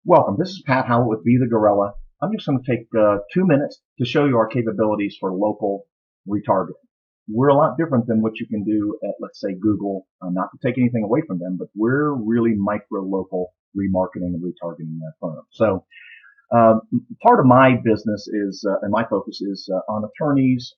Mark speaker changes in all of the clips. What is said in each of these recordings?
Speaker 1: Welcome. This is Pat Howell with Be the Gorilla. I'm just going to take 2 minutes to show you our capabilities for local retargeting. We're a lot different than what you can do at, let's say, Google. Not to take anything away from them, but we're really micro-local remarketing and retargeting firm. So part of my business is, and my focus is on attorneys,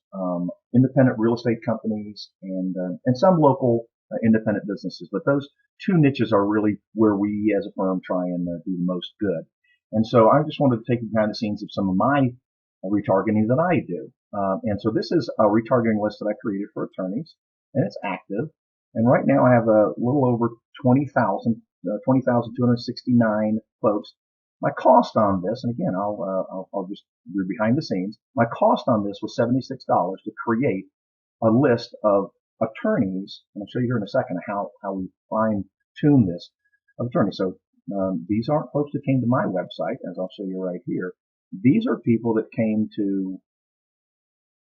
Speaker 1: independent real estate companies, and some local independent businesses. But those two niches are really where we as a firm try and do the most good. And so I just wanted to take you behind the scenes of some of my retargeting that I do. And so this is a retargeting list that I created for attorneys, and it's active. And right now I have a little over 20,269 folks. My cost on this, and again, I'll just do behind the scenes. My cost on this was $76 to create a list of attorneys, and I'll show you here in a second how we fine tune this of attorneys. So these aren't folks that came to my website, as I'll show you right here. These are people that came to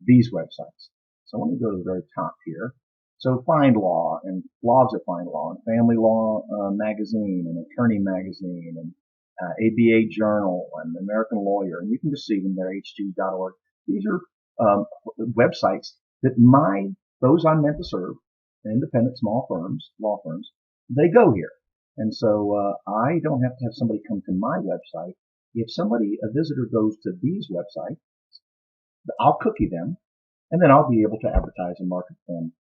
Speaker 1: these websites. So let me go to the very top here. So Find Law and blogs at Find Law and Family Law Magazine and Attorney Magazine and ABA Journal and American Lawyer, and you can just see them there, hg.org. These are websites that those I'm meant to serve, independent small firms, law firms, they go here. And so I don't have to have somebody come to my website. If a visitor goes to these websites, I'll cookie them, and then I'll be able to advertise and market them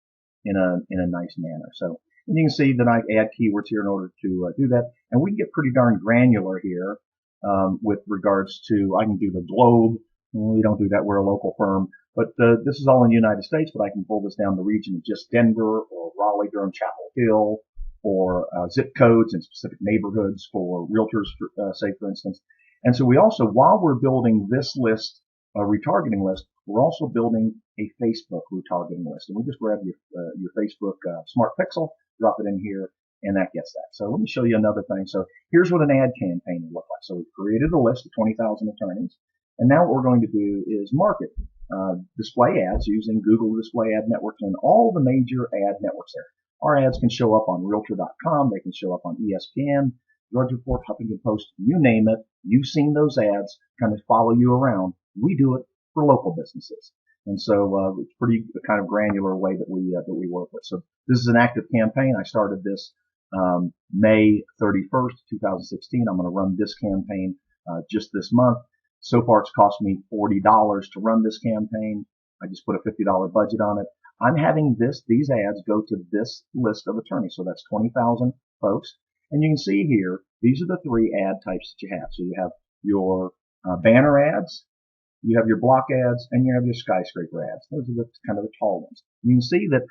Speaker 1: in a nice manner. So and you can see that I add keywords here in order to do that. And we can get pretty darn granular here with regards to, I can do the globe. We don't do that. We're a local firm. But this is all in the United States, but I can pull this down the region of just Denver or Raleigh, Durham, Chapel Hill, or zip codes and specific neighborhoods for realtors, say, for instance. And so we also, while we're building this list, a retargeting list, we're also building a Facebook retargeting list. And we just grab your Facebook Smart Pixel, drop it in here, and that gets that. So let me show you another thing. So here's what an ad campaign would look like. So we've created a list of 20,000 attorneys. And now what we're going to do is market, display ads using Google Display Ad Networks and all the major ad networks there. Our ads can show up on Realtor.com. They can show up on ESPN, Drudge Report, Huffington Post, you name it. You've seen those ads kind of follow you around. We do it for local businesses. And so it's pretty kind of granular way that we work with. So this is an active campaign. I started this May 31st, 2016. I'm going to run this campaign just this month. So far, it's cost me $40 to run this campaign. I just put a $50 budget on it. I'm having these ads go to this list of attorneys. So that's 20,000 folks. And you can see here, these are the three ad types that you have. So you have your banner ads, you have your block ads, and you have your skyscraper ads. Those are the kind of the tall ones. You can see that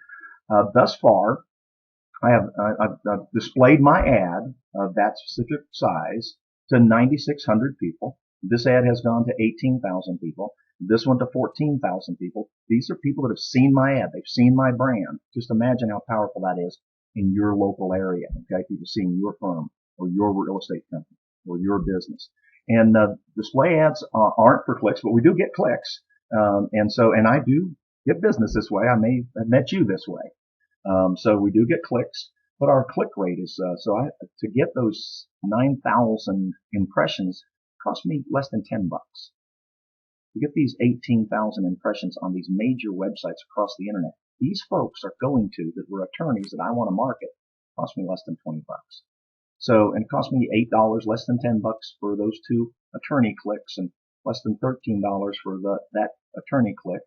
Speaker 1: thus far, I've displayed my ad of that specific size to 9,600 people. This ad has gone to 18,000 people. This one to 14,000 people. These are people that have seen my ad. They've seen my brand. Just imagine how powerful that is in your local area. Okay, people seeing your firm or your real estate company or your business. And display ads aren't for clicks, but we do get clicks. And I do get business this way. I may have met you this way. So we do get clicks, but our click rate is to get those 9,000 impressions cost me less than $10. To get these 18,000 impressions on these major websites across the internet, these folks are going to that were attorneys that I want to market, cost me less than $20. So, and it cost me $8, less than $10 for those two attorney clicks, and less than $13 for that attorney click,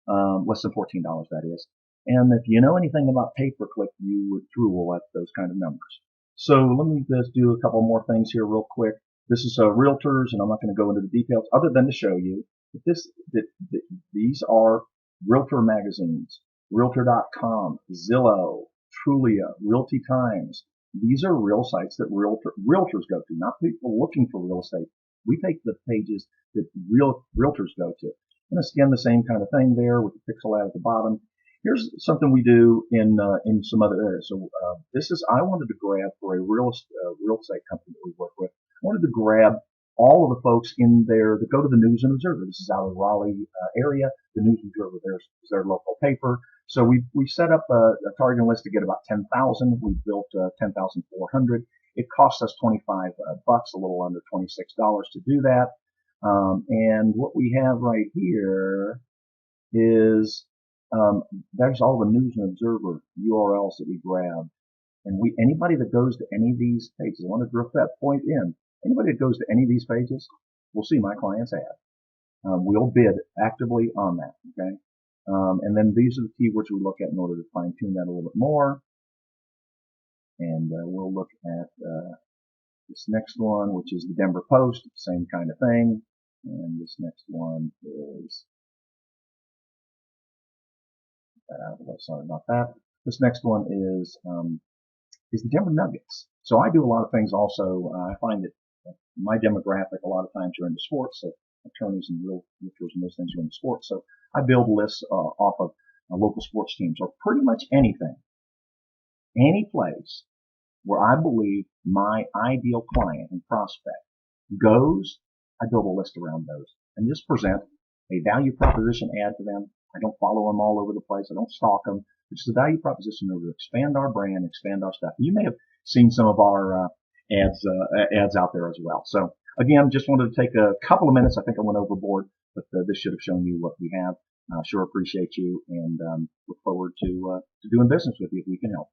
Speaker 1: less than $14 that is. And if you know anything about pay-per-click, you would drool at those kind of numbers. So let me just do a couple more things here real quick. This is realtors, and I'm not going to go into the details other than to show you that these are realtor magazines, Realtor.com, Zillow, Trulia, Realty Times. These are real sites that realtors go to, not people looking for real estate. We take the pages that realtors go to. And it's again the same kind of thing there with the pixel ad at the bottom. Here's something we do in some other areas. So I wanted to grab for a real estate company that we work with. I wanted to grab all of the folks in there that go to the News and Observer. This is out of Raleigh area. The News and Observer is their local paper. So we set up a targeting list to get about 10,000. We built 10,400. It costs us 25 bucks, a little under $26 to do that. And what we have right here is there's all the News and Observer URLs that we grabbed. And anybody that goes to any of these pages, I want to drift that point in. Anybody that goes to any of these pages will see my client's ad. We'll bid actively on that. Okay. And then these are the keywords we look at in order to fine tune that a little bit more. And we'll look at this next one, which is the Denver Post, same kind of thing. And this next one is sorry about that. This next one is the Denver Nuggets. So I do a lot of things also. I find that my demographic a lot of times are into sports, so attorneys and realtors and those things are into sports. So I build lists off of local sports teams or pretty much anything, any place where I believe my ideal client and prospect goes. I build a list around those and just present a value proposition ad to them. I don't follow them all over the place. I don't stalk them. It's the value proposition in order to expand our brand, expand our stuff. You may have seen some of our ads out there as well. So again, just wanted to take a couple of minutes. I think I went overboard, but this should have shown you what we have. Sure appreciate you and look forward to doing business with you if we can help.